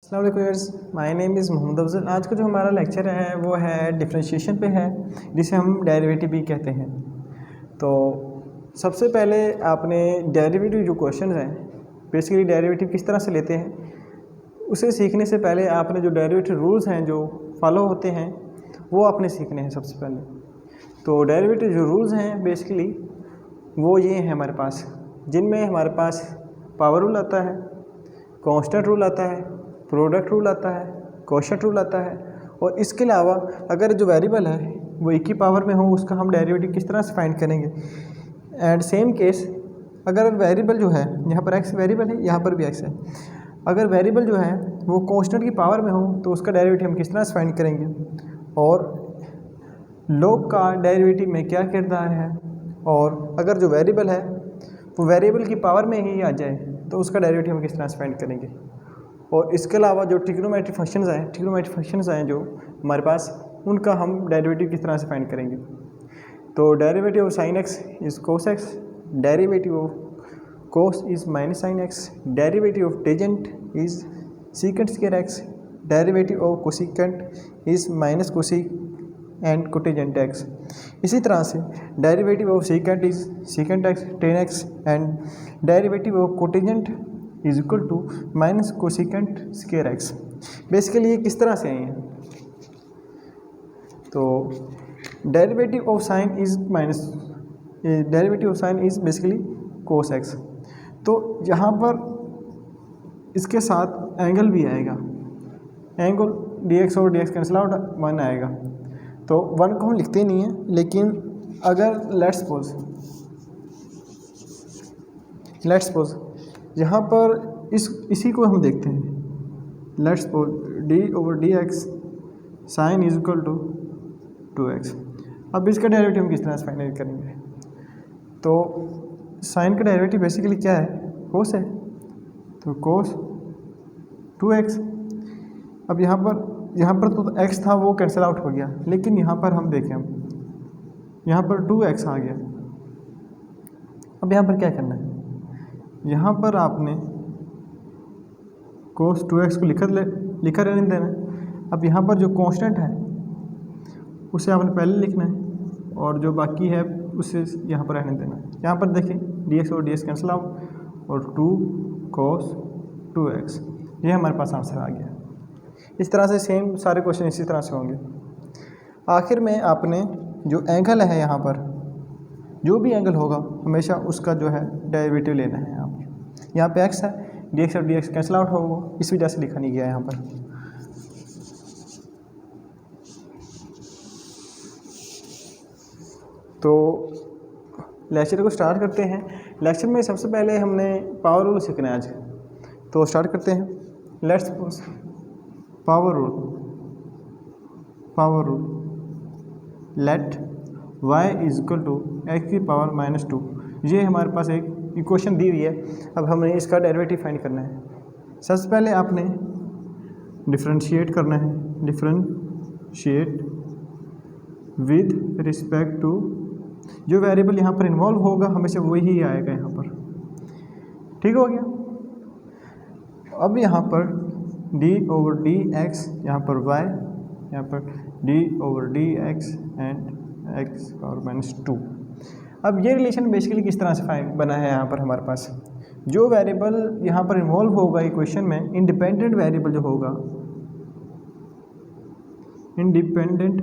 अस्सलाम वालेकुम viewers, my name is Mohammed Afzal. आज का जो हमारा लेक्चर है वो है डिफरेंशिएशन पे है, जिसे हम डेरिवेटिव भी कहते हैं। तो सबसे पहले आपने डेरिवेटिव जो क्वेश्चन हैं, बेसिकली डेरिवेटिव किस तरह से लेते हैं, उसे सीखने से पहले आपने जो डेरिवेटिव रूल्स हैं जो फॉलो होते हैं वो आपने सीखने हैं सबसे पहले। तो डेरिवेटिव जो रूल्स हैं बेसिकली वो ये हैं हमारे पास, जिनमें हमारे पास पावर रूल आता है, कांस्टेंट रूल आता है, प्रोडक्ट रूल आता है, कोशेंट रूल आता है, और इसके अलावा अगर जो वेरिएबल है वो एक ही पावर में हो उसका हम डेरिवेटिव किस तरह से फाइंड करेंगे। एंड सेम केस अगर वेरिएबल जो है, यहाँ पर एक्स वेरिएबल है, यहाँ पर भी एक्स है, अगर वेरिएबल जो है वो कांस्टेंट की पावर में हो तो उसका डेरिवेटिव हम किस तरह से फाइंड करेंगे, और लॉग का डेरिवेटिव में क्या किरदार है, और अगर जो वेरिएबल है वो वेरिएबल की पावर में ही आ जाए तो उसका डेरिवेटिव हम किस तरह से फाइंड करेंगे। और इसके अलावा जो ट्रिग्नोमेट्रिक फंक्शंस आए जो हमारे पास, उनका हम डेरिवेटिव किस तरह से फाइंड करेंगे। तो derivative of sine x is cos x, derivative of cos is minus sine x, derivative of tangent is secant square x, derivative of cosecant is minus cosec and cotangent x. इसी तरह से derivative of secant is secant x tan x, and derivative of cotangent is equal to minus cosecant square x. Basically ये किस तरह से आई हैं, तो derivative of sine is basically cos x. तो यहाँ पर इसके साथ एंगल भी आएगा, एंगल dx और dx कैंसिल आउट 1 आएगा, तो 1 को हम लिखते नहीं हैं, लेकिन अगर लेट्स सपोज यहाँ पर इसी को हम देखते हैं, let's suppose d/dx sine is equal to 2x। अब इसका डेरिवेटिव हम किस तरह से फाइंड करेंगे, तो साइन का डेरिवेटिव बेसिकली क्या है, कोस है, तो कोस 2x। अब यहाँ पर तो x था वो कैंसिल आउट हो गया, लेकिन यहाँ पर हम देखें, यहाँ पर 2x आ गया। अब यहाँ पर क्या करना है, यहाँ पर आपने कोस 2x को लिखा रहने देना है। अब यहाँ पर जो कांस्टेंट है उसे आपने पहले लिखना है, और जो बाकी है उसे यहाँ पर रहने देना है। यहाँ पर देखें dx और dx कैंसिल आउट, और 2 cos 2x, ये हमारे पास आंसर आ गया। इस तरह से सेम सारे क्वेश्चन इसी तरह से होंगे। आखिर में आपने जो एंगल है, यहाँ पर जो भी एंगल होगा हमेशा उसका जो है डेरिवेटिव लेना है। यहाँ पे x है, dx और dx कैंसिल आउट होगा, इस वजह से लिखा नहीं गया यहाँ पर। तो लेक्चर को स्टार्ट करते हैं। लेक्चर में सबसे पहले हमने पावर रूल सीखना है आज, तो स्टार्ट करते हैं। Let's suppose power rule let y is equal to x की पावर -2, ये हमारे पास एक इक्वेशन दी हुई है। अब हमें इसका डेरिवेटिव फाइंड करना है। सबसे पहले आपने डिफरेंशिएट करना है, डिफरेंशिएट विद रिस्पेक्ट टू जो वेरिएबल यहाँ पर इन्वॉल्व होगा हमेशा वही आएगा यहाँ पर, ठीक हो गया। अब यहाँ पर d/dx, यहाँ पर y, यहाँ पर d/dx एंड x पावर -2। अब ये रिलेशन बेसिकली किस तरह से फाइंड बना है, यहाँ पर हमारे पास जो वेरिएबल यहाँ पर इन्वॉल्व होगा इक्वेशन में, इंडिपेंडेंट वेरिएबल जो होगा, इंडिपेंडेंट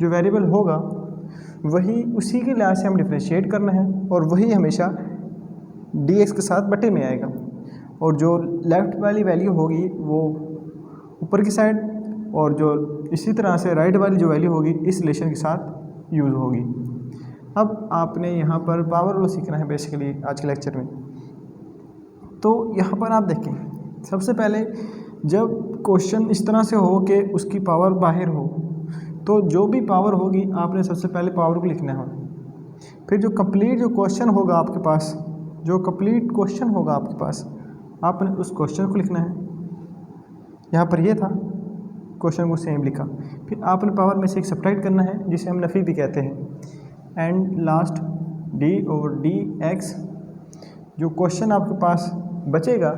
जो वेरिएबल होगा वही उसी के लिहाज से हम डिफरेंशिएट करना है, और वही हमेशा dx के साथ बटे में आएगा, और जो लेफ़्ट वाली वैल्यू होगी वो ऊपर की साइड, और जो इसी तरह से राइट वाली जो वैल्यू होगी इस रिलेशन के साथ यूज़ होगी। अब आपने यहाँ पर पावर रूल सीखना है बेसिकली आज के लेक्चर में। तो यहाँ पर आप देखें, सबसे पहले जब क्वेश्चन इस तरह से हो कि उसकी पावर बाहर हो, तो जो भी पावर होगी आपने सबसे पहले पावर को लिखना है। फिर जो कंप्लीट क्वेश्चन होगा आपके पास, आपने उस क्वेश्चन को लिखना है। यहाँ पर ये था, क्वेश्चन को सेम लिखा, फिर आपने पावर में से एक सब्ट्रैक्ट करना है जिसे हम नफ़ी भी कहते हैं। एंड लास्ट d/dx, जो क्वेश्चन आपके पास बचेगा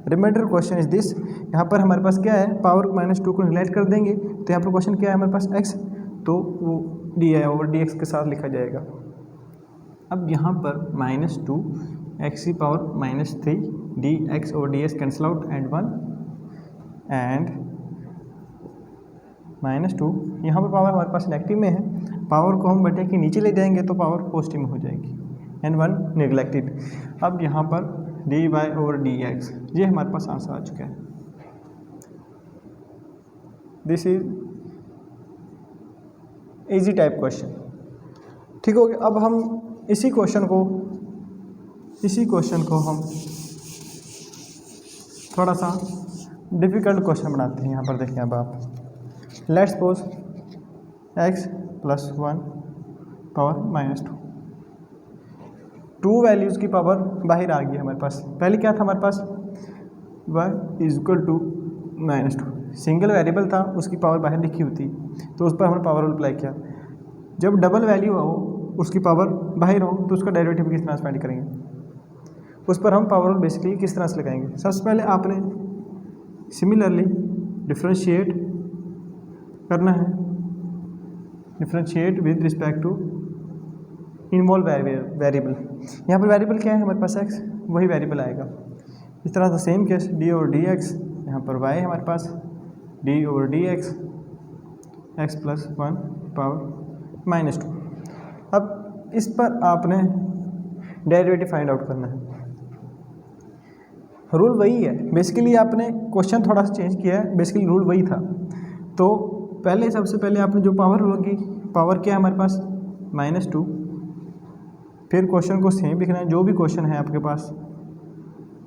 रिमाइंडर क्वेश्चन इज दिस, यहाँ पर हमारे पास क्या है, पावर -2 को नेगलेक्ट कर देंगे तो यहाँ पर क्वेश्चन क्या है हमारे पास x, तो वो dy/dx के साथ लिखा जाएगा। अब यहाँ पर -2 x⁻³ dx/ds cancel out and 1 and -2, यहाँ पर पावर हमारे पास नेगेटिव में है, पावर को हम बटे के नीचे ले जाएंगे तो पावर पॉजिटिव में हो जाएगी एंड 1 नेगलेक्टेड। अब यहाँ पर dy/dx, ये हमारे पास आंसर आ चुका है। This is easy type question. ठीक हो गया। अब हम इसी क्वेश्चन को हम थोड़ा सा डिफ़िकल्ट क्वेश्चन बनाते हैं। यहाँ पर देखिए, अब आप let's suppose x+1 power -2, 2 values की पावर बाहर आ गई हमारे पास। पहले क्या था हमारे पास, y = -2, सिंगल वेरिएबल था, उसकी पावर बाहर लिखी होती तो उस पर हमने पावर रूल अप्लाई किया। जब डबल वैल्यू हो, उसकी पावर बाहर हो, तो उसका डेरिवेटिव किस तरह से फाइंड करेंगे, उस पर हम पावर रूल बेसिकली किस तरह से लगाएंगे। सबसे पहले आपने सिमिलरली डिफ्रेंशिएट करना है, differentiate with respect to involve variable. यहाँ पर वेरिएबल क्या है हमारे पास, x, वही वेरिएबल आएगा। इस तरह से सेम केस d/dx, यहाँ पर y है हमारे पास d/dx x+1 पावर -2। अब इस पर आपने डेरिवेटिव फाइंड आउट करना है। रूल वही है बेसिकली, आपने क्वेश्चन थोड़ा सा चेंज किया है, बेसिकली रूल वही था। तो पहले सबसे पहले आपने जो पावर होगी, पावर क्या है हमारे पास -2, फिर क्वेश्चन को सेम लिखना है, जो भी क्वेश्चन है आपके पास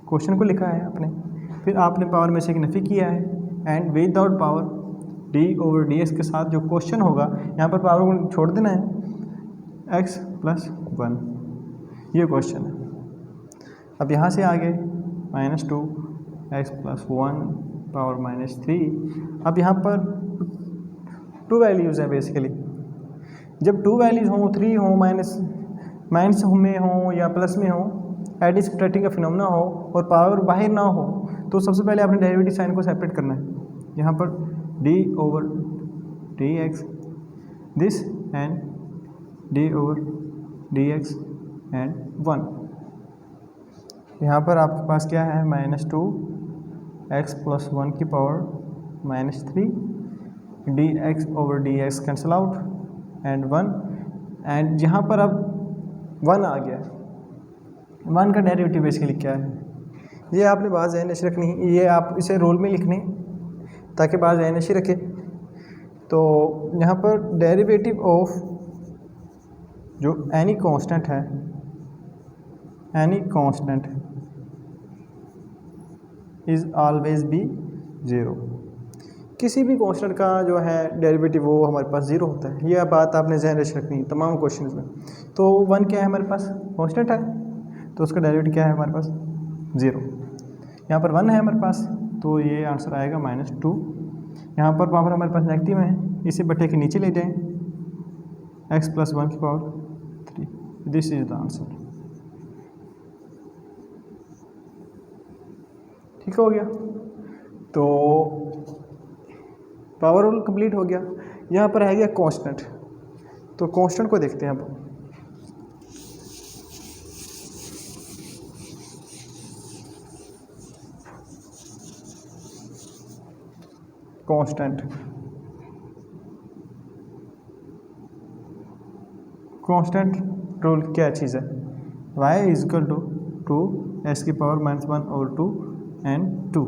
क्वेश्चन को लिखा है आपने, फिर आपने पावर में से एक नफ़ी किया है एंड विदाउट पावर d/dx के साथ जो क्वेश्चन होगा, यहाँ पर पावर को छोड़ देना है, x+1, ये क्वेश्चन है। अब यहाँ से आगे -2 x+1 पावर -3। अब यहाँ पर 2 वैल्यूज़ हैं बेसिकली। जब 2 वैल्यूज़ हों, 3 हों, माइनस में हो या प्लस में हो, एडिशन सब्ट्रैक्टिंग का फिनोमेना हो और पावर बाहर ना हो, तो सबसे पहले आपने डेरिवेटिव साइन को सेपरेट करना है। यहाँ पर d/dx this and d/dx and 1। यहाँ पर आपके पास क्या है, -2 x+1 की power -3 dx/dx cancel out and 1 and यहाँ पर अब 1 आ गया। 1 का डेरिवेटिव बेसिकली क्या है, ये आपने बात ज़हन नशी रखनी है, ये आप इसे रोल में लिख लें ताकि बात ज़हन नशी रखे। तो यहाँ पर डेरिवेटिव ऑफ जो एनी कांस्टेंट है, any constant is always be 0। किसी भी कांस्टेंट का जो है डेरिवेटिव वो हमारे पास 0 होता है। यह बात आपने ज़हन नशी रखनी है तमाम क्वेश्चंस में। तो 1 क्या है हमारे पास, कांस्टेंट है, तो उसका डेरिवेटिव क्या है हमारे पास 0। यहाँ पर 1 है हमारे पास, तो ये आंसर आएगा -2। यहाँ पर पावर हमारे पास नेगेटिव है, इसे बटे के नीचे ले जाएं, x+1 की power 3। This is the answer. ठीक हो गया। तो पावर रूल कंप्लीट हो गया। यहाँ पर है गया कांस्टेंट, तो कांस्टेंट को देखते हैं अब। कांस्टेंट रूल क्या चीज़ है, y = 2 x⁻⁻1/2 एंड 2।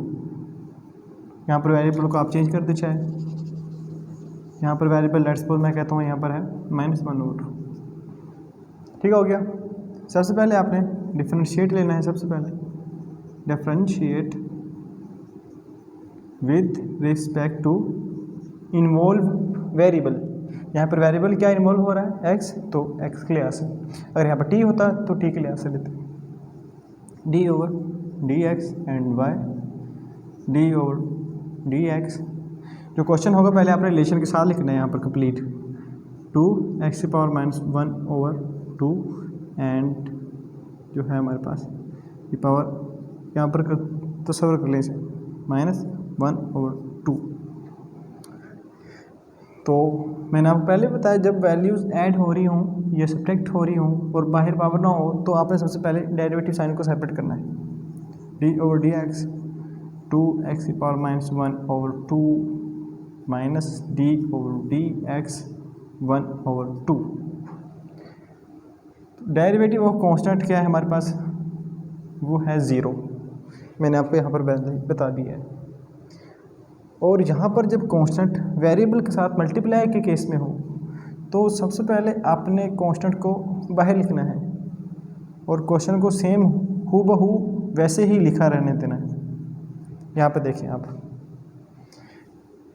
यहाँ पर वेरिएबल को आप चेंज कर दे चाहे, यहाँ पर वेरिएबल लेट्स सपोज मैं कहता हूँ यहाँ पर है -1/2। ठीक हो गया। सबसे पहले आपने डिफरेंशिएट लेना है। सबसे पहले differentiate with respect to involve variable. यहाँ पर वेरिएबल क्या इन्वॉल्व हो रहा है, x, तो x के लिहाज से। अगर यहाँ पर t होता तो t के लिहाज से लेते, d/dx एंड y d/dx। जो क्वेश्चन होगा पहले आपने रिलेशन के साथ लिखना है यहाँ पर कंप्लीट, 2x⁻⁻1/2 एंड जो है हमारे पास ये पावर यहाँ पर तो सॉल्व कर लें इसे, -1/2। तो मैंने आपको पहले बताया जब वैल्यूज़ ऐड हो रही हों या सब्ट्रैक्ट हो रही हों और बाहर पावर ना हो तो आपने सबसे पहले डेरिवेटिव साइन को सेपरेट करना है। d/dx 2x⁻⁻1/2 minus d/dx 1/2। Derivative of constant क्या है हमारे पास, वो है 0। मैंने आपको यहाँ पर बता दिया है। और यहाँ पर जब कांस्टेंट वेरिएबल के साथ मल्टीप्लाई के केस में हो तो सबसे पहले आपने कांस्टेंट को बाहर लिखना है और क्वेश्चन को सेम हूबहू वैसे ही लिखा रहने देना है। यहाँ पे देखिए आप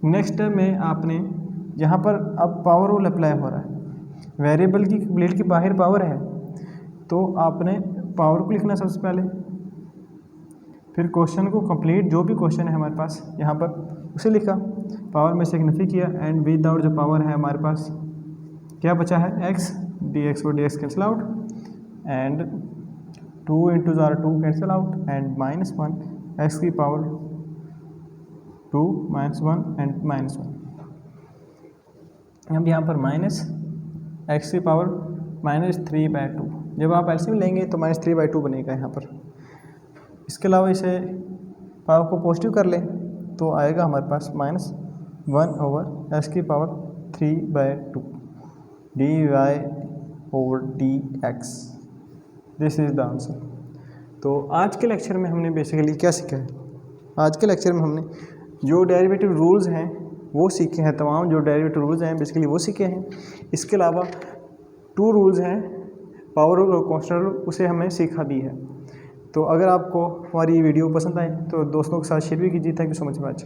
नेक्स्ट में आपने यहाँ पर अब पावर रूल अप्लाई हो रहा है। वेरिएबल की प्लेट की बाहर पावर है तो आपने पावर को लिखना सबसे पहले, फिर क्वेश्चन को कंप्लीट जो भी क्वेश्चन है हमारे पास यहाँ पर उसे लिखा, पावर में से एक नफी किया एंड विदाउट जो पावर है हमारे पास क्या बचा है x, dx और dx cancel out and 2 × 2 cancel out and -1 x की पावर 2 -1 एंड -1। अब यहाँ पर x की पावर -3/2, जब आप एलसीएम लेंगे तो -3/2 बनेगा यहाँ पर। इसके अलावा इसे पावर को पॉजिटिव कर लें तो आएगा हमारे पास -1/x की power 3/2 dy/dx। This is the answer. तो आज के लेक्चर में हमने बेसिकली क्या सीखा है, आज के लेक्चर में हमने जो डेरिवेटिव रूल्स हैं वो सीखे हैं, तमाम जो डेरिवेटिव रूल्स हैं बेसिकली वो सीखे हैं। इसके अलावा 2 रूल्स हैं, पावर रूल और कांस्टेंट रूल, उसे हमने सीखा भी है। तो अगर आपको हमारी वीडियो पसंद आए तो दोस्तों के साथ शेयर भी कीजिए। Thank you so much.